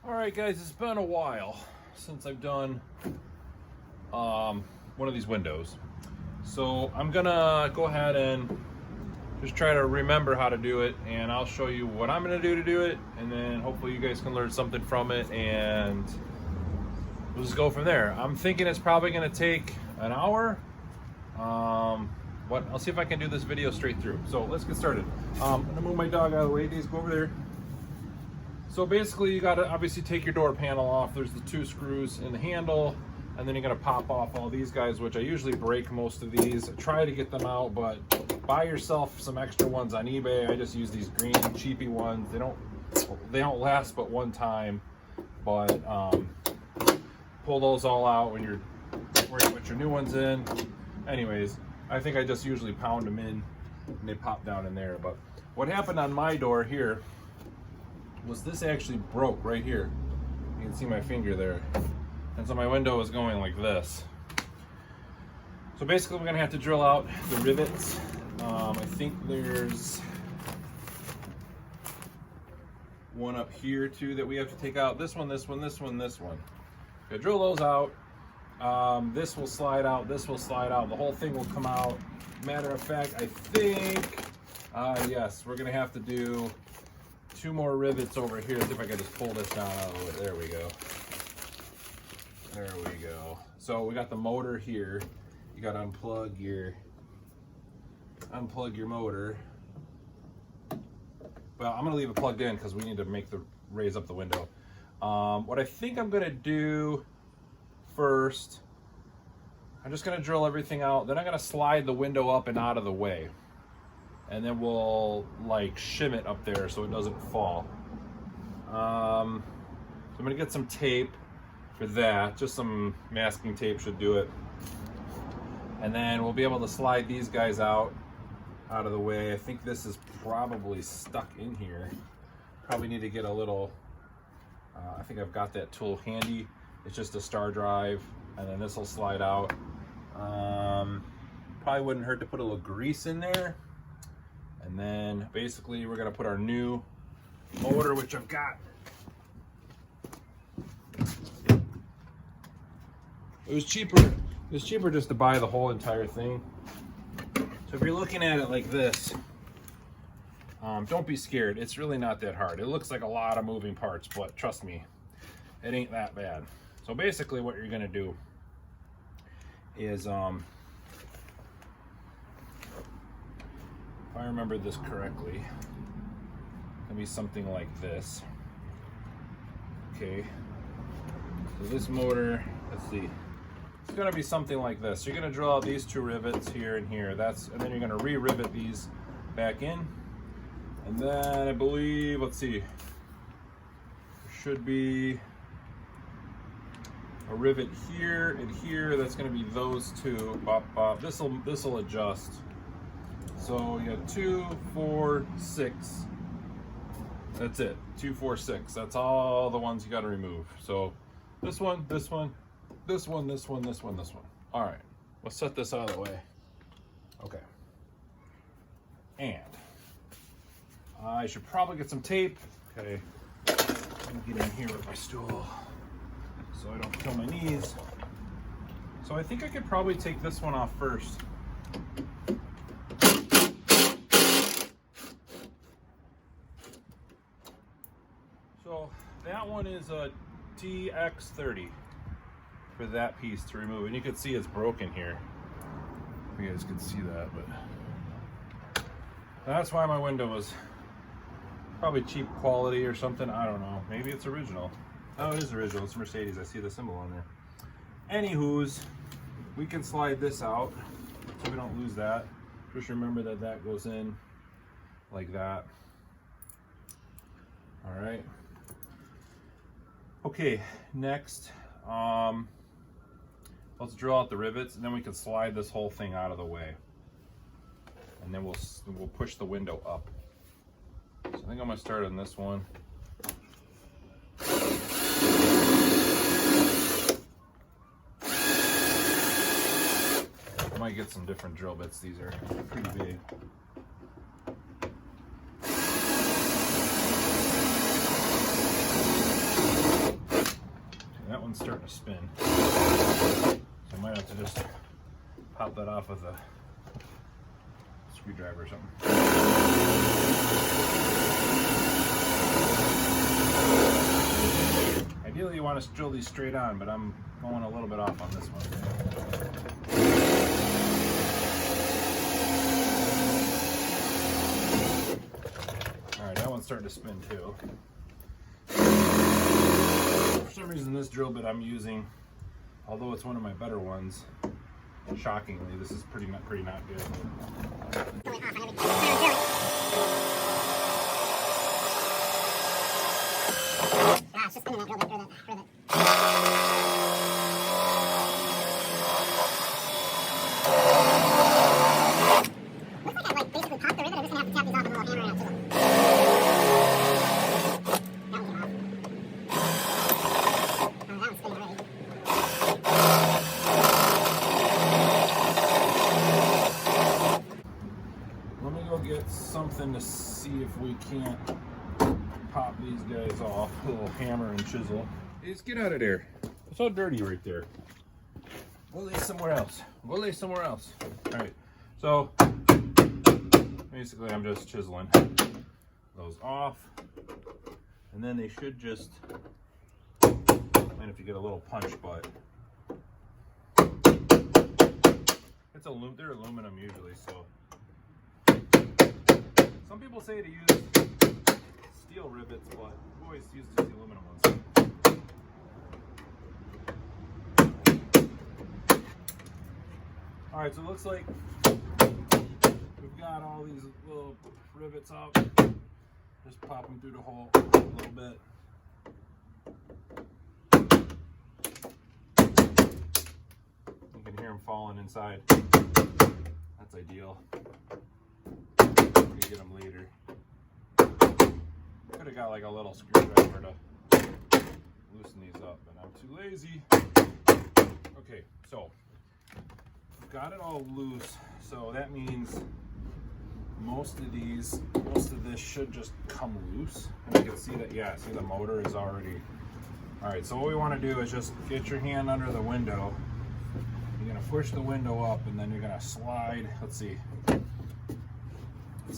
Alright guys, it's been a while since I've done one of these windows. So I'm gonna go ahead and just try to remember how to do it, and I'll show you what I'm gonna do to do it, and then hopefully you guys can learn something from it, and we'll just go from there. I'm thinking it's probably gonna take an hour. But I'll see if I can do this video straight through. So let's get started. I'm gonna move my dog out of the way. Days, go over there. So basically you gotta obviously take your door panel off. There's the two screws in the handle, and then you're gonna pop off all these guys, which I usually break most of these. I try to get them out, but buy yourself some extra ones on eBay. I just use these green cheapy ones. They don't last but one time, but pull those all out when you're ready to put your new ones in. Anyways, I think I just usually pound them in and they pop down in there. But what happened on my door here was this actually broke right here. You can see my finger there. And so my window is going like this. So basically we're gonna have to drill out the rivets. I think there's one up here too that we have to take out. This one, this one, this one, this one. Okay, drill those out. This will slide out, this will slide out, the whole thing will come out. Matter of fact, I think, yes, we're gonna have to do two more rivets over here. See if I can just pull this down out of it. There we go. There we go. So we got the motor here. You gotta unplug your motor. Well, I'm gonna leave it plugged in because we need to raise up the window. What I think I'm gonna do first, I'm just gonna drill everything out, then I'm gonna slide the window up and out of the way, and then we'll like shim it up there so it doesn't fall. So I'm gonna get some tape for that. Just some masking tape should do it, and then we'll be able to slide these guys out of the way. I think this is probably stuck in here. Probably need to get a little, I think I've got that tool handy. It's just a star drive, and then this will slide out. Probably wouldn't hurt to put a little grease in there. And then basically we're gonna put our new motor, which I've got. It was cheaper just to buy the whole entire thing. So if you're looking at it like this, don't be scared. It's really not that hard. It looks like a lot of moving parts, but trust me, it ain't that bad. So basically what you're gonna do is, if I remember this correctly, it's gonna be something like this. Okay, so this motor, let's see, it's gonna be something like this. You're gonna drill out these two rivets here and here. And then you're gonna re-rivet these back in. And then I believe, let's see, there should be a rivet here and here. That's going to be those two. Bop, bop. This will adjust. So you got 2, 4, 6. That's it. 2, 4, 6. That's all the ones you got to remove. So this one, this one, this one, this one, this one, this one. All right. Let's set this out of the way. Okay. And I should probably get some tape. Okay. Let me get in here with my stool so I don't kill my knees. So I think I could probably take this one off first. So that one is a TX30 for that piece to remove. And you can see it's broken here. If you guys could see that, but that's why my window was probably cheap quality or something. I don't know. Maybe it's original. Oh, it is original. It's Mercedes. I see the symbol on there. Anywho's, we can slide this out so we don't lose that. Just remember that that goes in like that. All right. Okay, next, let's drill out the rivets, and then we can slide this whole thing out of the way. And then we'll push the window up. So I think I'm gonna start on this one. I might get some different drill bits. These are pretty big. one's starting to spin. So I might have to just pop that off with a screwdriver or something. Ideally you want to drill these straight on, but I'm going a little bit off on this one. Alright, that one's starting to spin too. For some reason this drill bit I'm using, although it's one of my better ones, shockingly, this is pretty not good. It's just spinning that drill bit through the rivet. Looks like I've basically popped the rivet. I'm just gonna have to tap these off with a little hammer and a chisel. That one came off. Oh, that one's spinning already. Let me go get something to see if we can't pop these guys off. A little hammer and chisel. Hey, just get out of there. It's all dirty right there. Go lay somewhere else. Go lay somewhere else. Alright, so basically I'm just chiseling those off. And then they should just, and if you get a little punch, but it's they're aluminum usually, so some people say to use steel rivets, but I've always used the aluminum ones. Alright, so it looks like we've got all these little rivets up. Just pop them through the hole a little bit. You can hear them falling inside. That's ideal. We can get them later. Could have got like a little screwdriver to loosen these up, but I'm too lazy. Okay, so got it all loose, so that means most of this should just come loose. And I can see that, yeah, see the motor is already. Alright, so what we want to do is just get your hand under the window. You're going to push the window up and then you're going to slide. Let's see,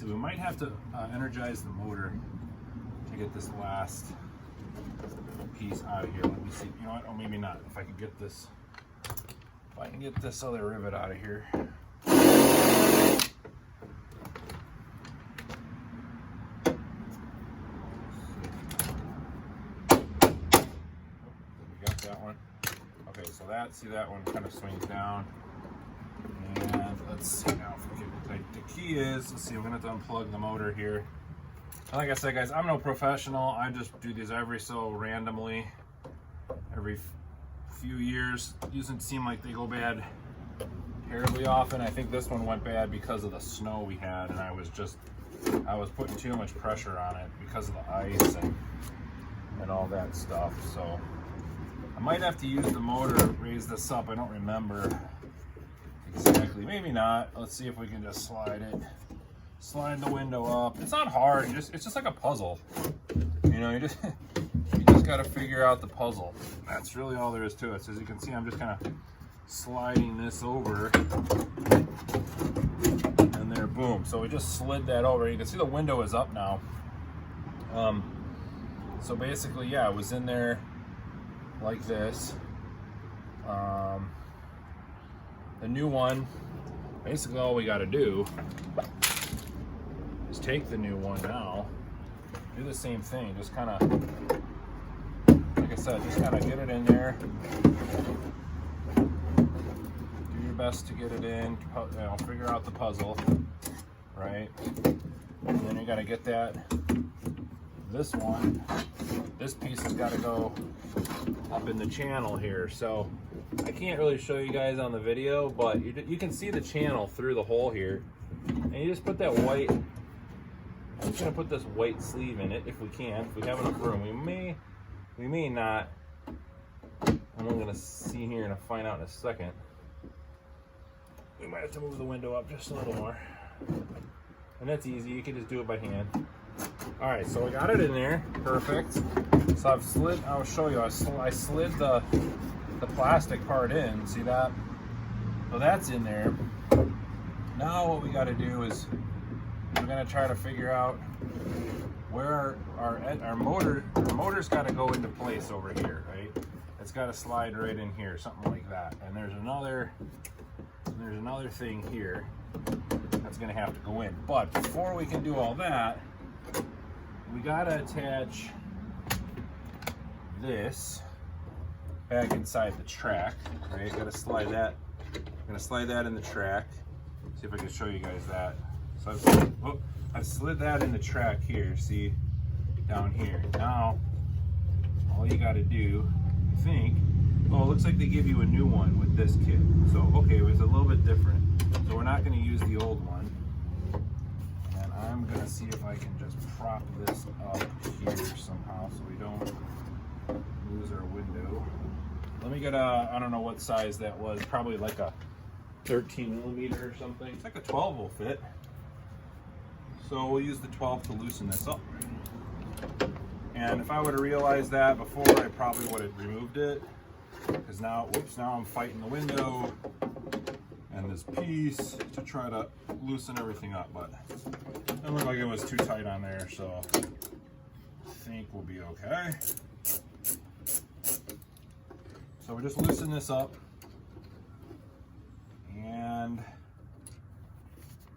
we might have to energize the motor to get this last piece out of here. Let me see, you know what, or maybe not. If I can get this, if I can get this other rivet out of here. Okay, so see that one kind of swings down. And let's see now if we can, the key is, let's see, I'm gonna have to unplug the motor here. Like I said, guys, I'm no professional. I just do these every so randomly, every few years. It doesn't seem like they go bad terribly often. I think this one went bad because of the snow we had, and I was putting too much pressure on it because of the ice and all that stuff. So I might have to use the motor to raise this up. I don't remember exactly. Maybe not. Let's see if we can just slide the window up. It's not hard. It's just like a puzzle. You know, you just got to figure out the puzzle. That's really all there is to it. So as you can see, I'm just kind of sliding this over, and there, boom. So we just slid that over. You can see the window is up now. So basically, yeah, it was in there like this. The new one, basically all we got to do is take the new one now, do the same thing, just kind of, like I said, just kind of get it in there, do your best to get it in, you know, figure out the puzzle, right? And then you got to get this piece has got to go up in the channel here. So I can't really show you guys on the video, but you can see the channel through the hole here, and you just put that white, I'm just going to put this white sleeve in it if we can, if we have enough room. We may not. I'm going to see here and find out in a second. We might have to move the window up just a little more, and that's easy. You can just do it by hand. All right, so we got it in there, perfect. So I'll show you, I slid the plastic part in, see that? So that's in there. Now what we got to do is we're going to try to figure out where our motor's got to go into place over here, right? It's got to slide right in here, something like that. And there's another thing here that's going to have to go in. But before we can do all that, we got to attach this back inside the track, right? Got to slide that. I'm going to slide that in the track. See if I can show you guys that. So I've slid that in the track here, see, down here. Now, all you got to do, I think, oh, it looks like they give you a new one with this kit. So, okay, it's a little bit different. So we're not going to use the old one. And I'm going to see if I can just prop this up here somehow so we don't lose our window. Let me get I don't know what size that was, probably like a 13 millimeter or something. It's like a 12 will fit. So we'll use the 12 to loosen this up. And if I would have realized that before, I probably would have removed it. Because now, whoops, now I'm fighting the window and this piece to try to loosen everything up. But it looked like it was too tight on there, so I think we'll be okay. So we just loosen this up. And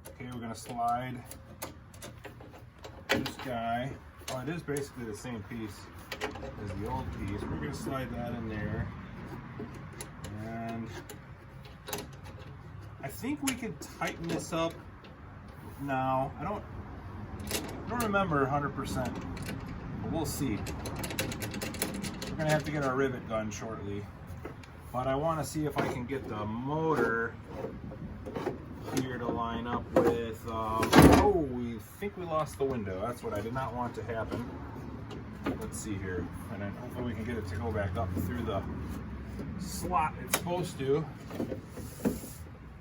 okay, we're gonna slide this guy. Oh, it is basically the same piece as the old piece. We're gonna slide that in there. And I think we could tighten this up now. I don't remember 100%, but we'll see. We're gonna have to get our rivet gun shortly. But I want to see if I can get the motor here to line up with, oh, we think we lost the window. That's what I did not want to happen. Let's see here. And then hopefully we can get it to go back up through the slot it's supposed to.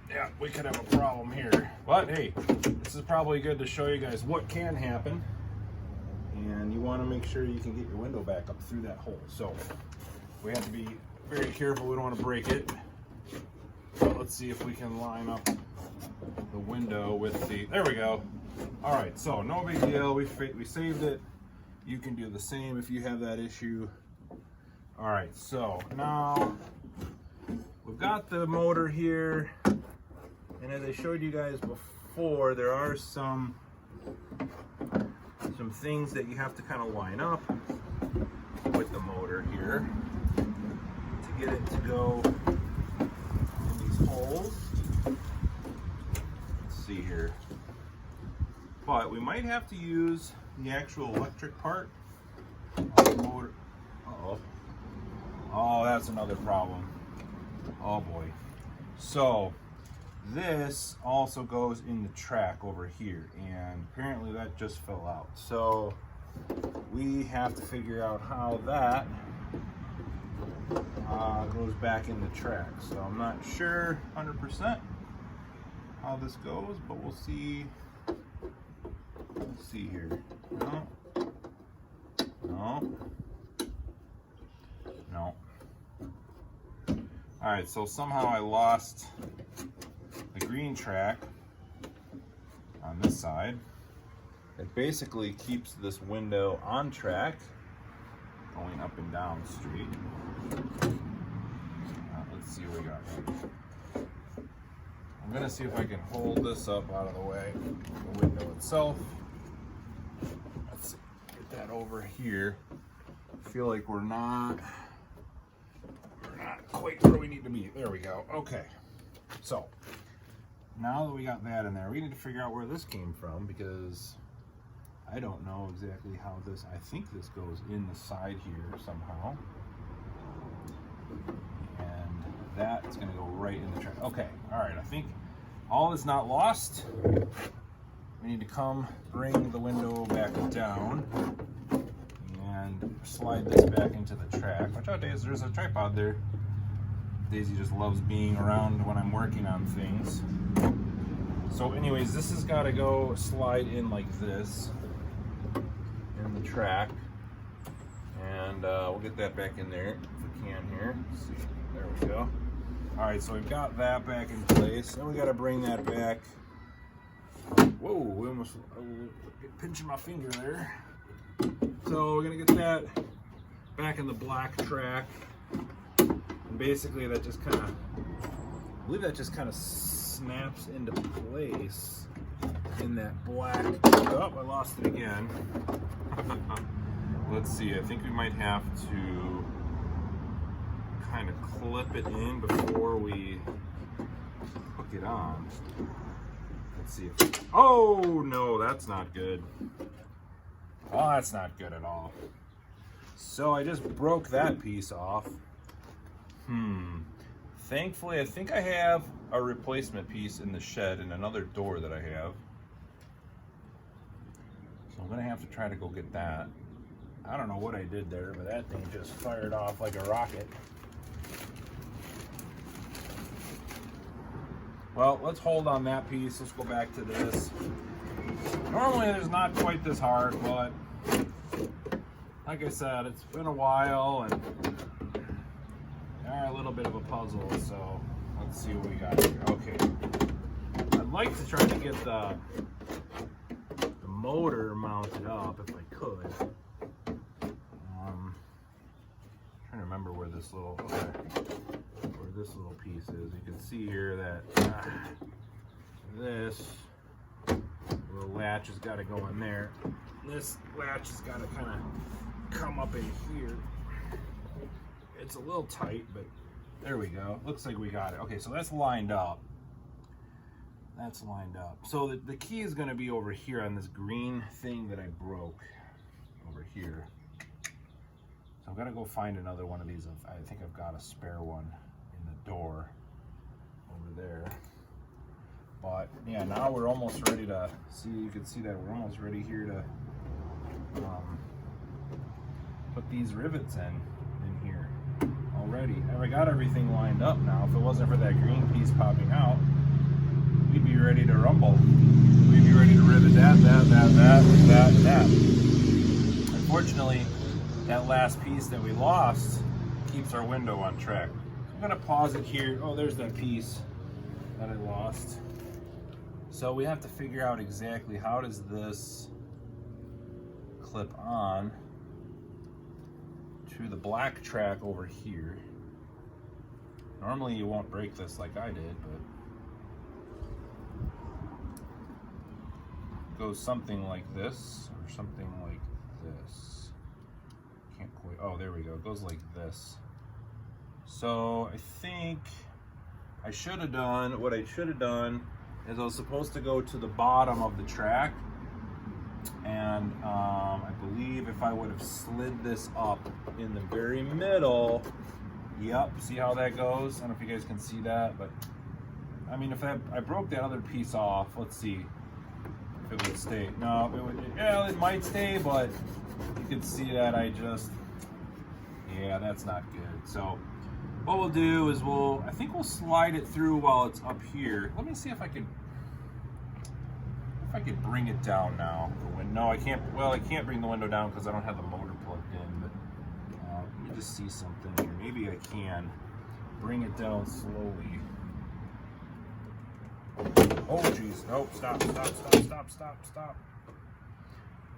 Yeah, we could have a problem here. But hey, this is probably good to show you guys what can happen. And you want to make sure you can get your window back up through that hole. So we have to be very careful, we don't want to break it. But let's see if we can line up the window with the, there we go. All right, so no big deal, we saved it. You can do the same if you have that issue. All right, so now we've got the motor here. And as I showed you guys before, there are some things that you have to kind of line up with the motor here to get it to go in these holes. Let's see here. But we might have to use the actual electric part of the motor. Uh-oh. Oh, that's another problem. Oh boy. So this also goes in the track over here, and apparently that just fell out. So we have to figure out how that goes back in the track. So I'm not sure 100% how this goes, but we'll see. Let's see here. No. No. No. All right, so somehow I lost the green track on this side. It basically keeps this window on track going up and down the street. Let's see what we got here. I'm gonna see if I can hold this up out of the way, the window itself. Let's see, get that over here. I feel like we're not quite where we need to be. There we go. Okay. So now that we got that in there, we need to figure out where this came from, because I don't know exactly how this, I think this goes in the side here somehow. And that's gonna go right in the track. Okay, all right, I think all is not lost. We need to come bring the window back down and slide this back into the track. Watch out, Daisy, there's a tripod there. Daisy just loves being around when I'm working on things. So anyways, this has got to go slide in like this. track, and we'll get that back in there if we can here. Let's see, there we go. All right, so we've got that back in place. Then we got to bring that back. Whoa, we almost pinching my finger there. So we're gonna get that back in the black track, and basically that just kind of, I believe that just kind of snaps into place in that black. Oh, I lost it again. Let's see, I think we might have to kind of clip it in before we hook it on. Let's see if, oh no, that's not good. Oh, that's not good at all. So I just broke that piece off. Thankfully, I think I have a replacement piece in the shed and another door that I have. So I'm gonna have to try to go get that. I don't know what I did there, but that thing just fired off like a rocket. Well, let's hold on that piece. Let's go back to this. Normally it's not quite this hard, but like I said, it's been a while and they are a little bit of a puzzle, so let's see what we got here. Okay. I'd like to try to get the motor mounted up if I could. Trying to remember where this little piece is. You can see here that this little latch has got to go in there. This latch has got to kind of come up in here. It's a little tight, but there we go. Looks like we got it. Okay, so that's lined up. That's lined up. So the key is going to be over here on this green thing that I broke over here. So I'm going to go find another one of these. I think I've got a spare one in the door over there. But yeah, now we're almost ready to see. You can see that we're almost ready here to put these rivets in here already. And I got everything lined up now. If it wasn't for that green piece popping out, we'd be ready to rumble. We'd be ready to rivet that. Unfortunately, that last piece that we lost keeps our window on track. So I'm gonna pause it here. Oh, there's that piece that I lost. So we have to figure out exactly how does this clip on to the black track over here. Normally you won't break this like I did, but it goes something like this or something like this. Can't quite, oh, there we go. It goes like this. So I think I should have done, what I should have done is I was supposed to go to the bottom of the track, and I believe if I would have slid this up in the very middle, yep, see how that goes? I don't know if you guys can see that, but I mean, if I broke that other piece off, let's see if it would stay. No, it would, yeah, it might stay, but you can see that I just, yeah, that's not good. So what we'll do is I think we'll slide it through while it's up here. Let me see if I could bring it down now. No, I can't. Well, I can't bring the window down because I don't have the motor plugged in. But let me just see something here. Maybe I can bring it down slowly. Oh, geez. Oh, stop.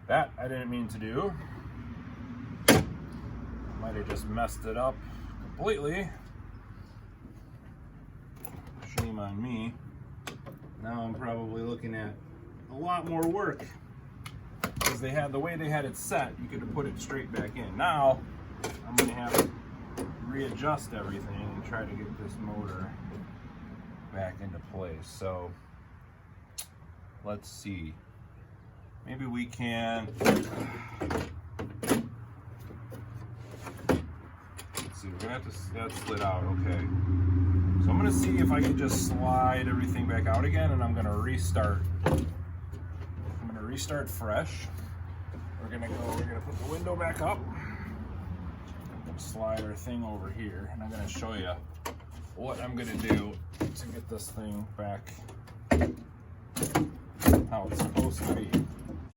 That I didn't mean to do. Might have just messed it up completely. Shame on me. Now I'm probably looking at a lot more work because they had the way they had it set. You could have put it straight back in. Now I'm going to have to readjust everything and try to get this motor back into place. So let's see. Maybe we can. See, we're gonna have to, that slid out, okay. So I'm gonna see if I can just slide everything back out again, and I'm gonna restart. I'm gonna restart fresh. We're gonna put the window back up. I'm gonna slide our thing over here, and I'm gonna show you what I'm gonna do to get this thing back how it's supposed to be.